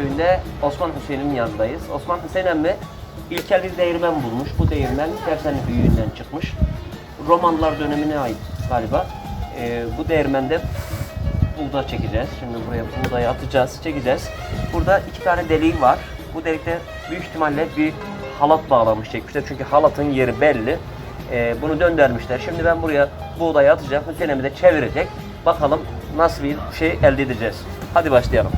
köyünde Osman Hüseyin'in yanındayız. Osman Hüseyin emmi ilkel bir değirmen bulmuş. Bu değirmen Tersenli büyüğünden çıkmış. Romanlar dönemine ait galiba. Bu değirmende buğday çekeceğiz. Şimdi buraya buğdayı atacağız, çekeceğiz. Burada 2 tane deliği var. Bu delikte büyük ihtimalle bir halat bağlamış, çekmişler. Çünkü halatın yeri belli. Bunu döndürmüşler. Şimdi ben buraya buğdayı atacağım. Hüseyin emmi de çevirecek. Bakalım nasıl bir şey elde edeceğiz. Hadi başlayalım.